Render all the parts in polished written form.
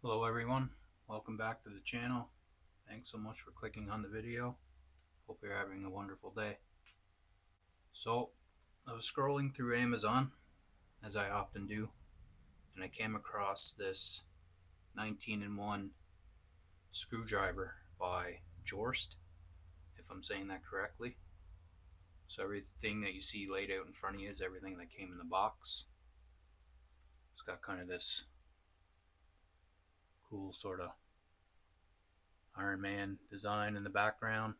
Hello everyone, welcome back to the channel. Thanks so much for clicking on the video. Hope you're having a wonderful day. So, I was scrolling through Amazon, as I often do, and I came across this 19-in-1 screwdriver by Jorest, if I'm saying that correctly. So everything that you see laid out in front of you is everything that came in the box. It's got kind of this cool sort of Iron Man design in the background.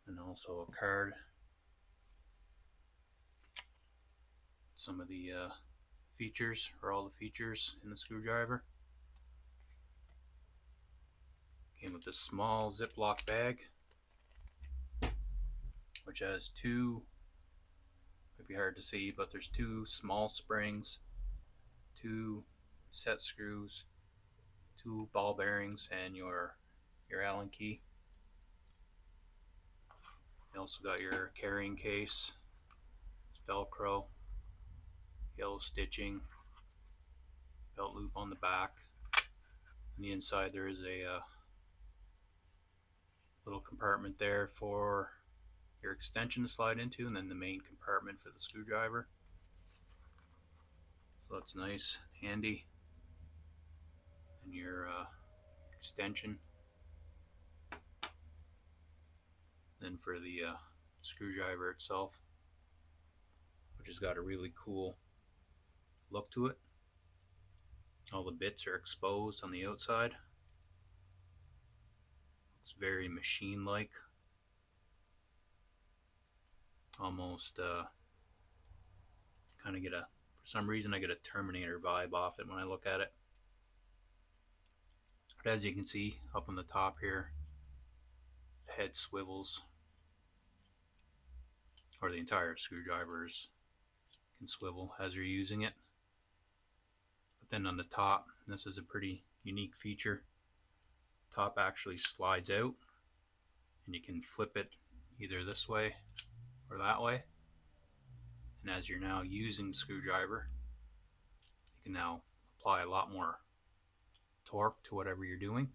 And also a card. Some of the features, or all the features in the screwdriver. Came with this small Ziploc bag, which has two, might be hard to see, but there's two small springs, two set screws, two ball bearings, and your Allen key. You also got your carrying case, Velcro, yellow stitching, belt loop on the back. On the inside there is a little compartment there for your extension to slide into, and then the main compartment for the screwdriver. So that's nice, handy. And your extension. Then for the screwdriver itself, which has got a really cool look to it. All the bits are exposed on the outside. Looks very machine-like. Almost kind of get for some reason I get a Terminator vibe off it when I look at it. But as you can see up on the top here, the head swivels, or the entire screwdrivers can swivel as you're using it. But then on the top, this is a pretty unique feature. Top actually slides out, and you can flip it either this way or that way. And as you're now using the screwdriver, you can now apply a lot more torque to whatever you're doing,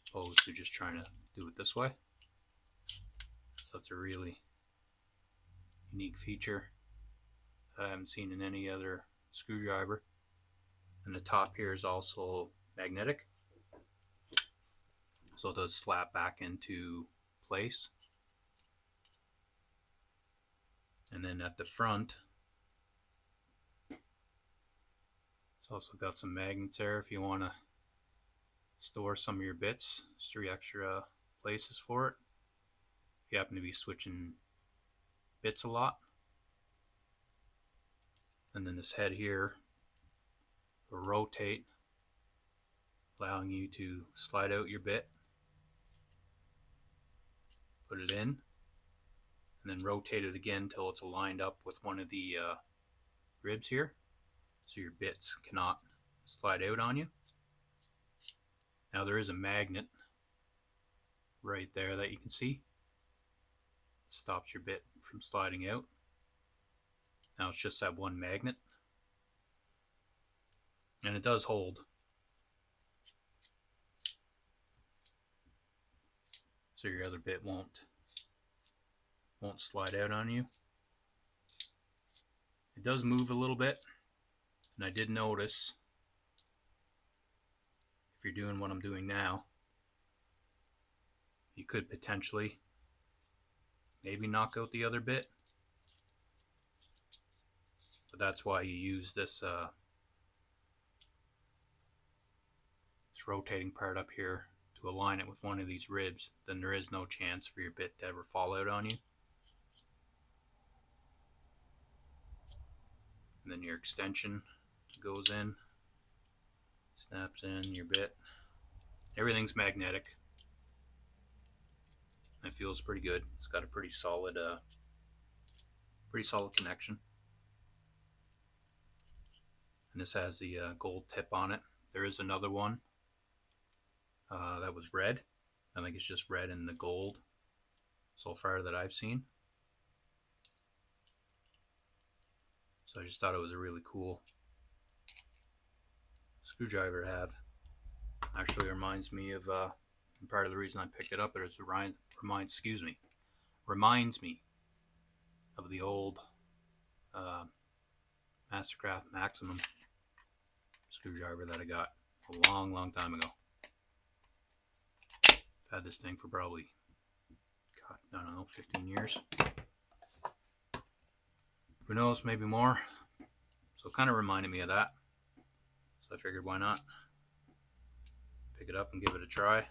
opposed to just trying to do it this way. So it's a really unique feature that I haven't seen in any other screwdriver. And the top here is also magnetic, so it does slap back into place. And then at the front, it's also got some magnets there if you want to store some of your bits. There's 3 extra places for it if you happen to be switching bits a lot. And then this head here will rotate, allowing you to slide out your bit, put it in, and then rotate it again until it's aligned up with one of the ribs here, so your bits cannot slide out on you. Now there is a magnet right there that you can see. It stops your bit from sliding out. Now it's just that one magnet, and it does hold. So your other bit won't slide out on you. It does move a little bit, and I did notice, if you're doing what I'm doing now, you could potentially maybe knock out the other bit. But that's why you use this rotating part up here to align it with one of these ribs. Then there is no chance for your bit to ever fall out on you. And then your extension goes in, snaps in your bit. Everything's magnetic. It feels pretty good. It's got a pretty solid connection. And this has the gold tip on it. There is another one that was red. I think it's just red and the gold so far that I've seen. So I just thought it was a really cool screwdriver to have. Actually reminds me of part of the reason I picked it up is reminds me of the old Mastercraft Maximum screwdriver that I got a long time ago. I've had this thing for probably, God, I don't know, 15 years. Who knows, maybe more. So it kind of reminded me of that. So I figured, why not pick it up and give it a try.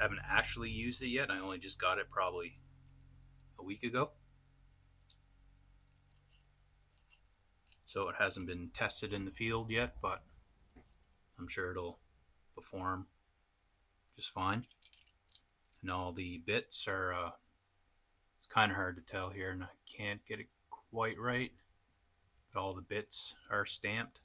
Haven't actually used it yet. I only just got it probably a week ago. So it hasn't been tested in the field yet, but I'm sure it'll perform just fine. And all the bits are, it's kind of hard to tell here and I can't get it quite right, but all the bits are stamped.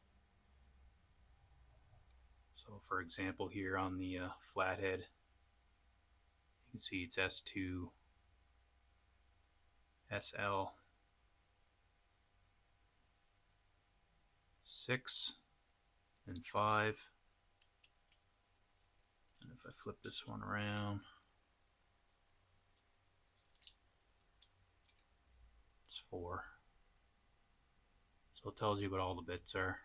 So for example, here on the flathead, you can see it's S2, SL, 6, and 5. And if I flip this one around, it's 4. So it tells you what all the bits are.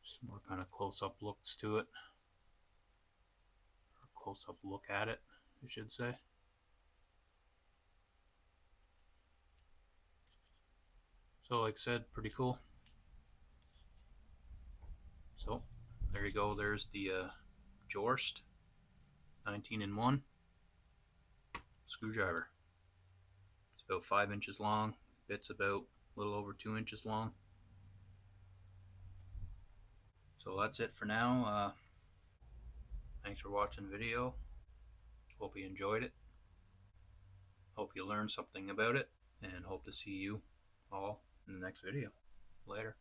Some more kind of close-up looks to it. Or close-up look at it, I should say. So like I said, pretty cool. So there you go. There's the Jorest 19-in-1 screwdriver. It's about 5 inches long. Bit's about a little over 2 inches long. So that's it for now. Thanks for watching the video. Hope you enjoyed it. Hope you learned something about it, and hope to see you all in the next video. Later.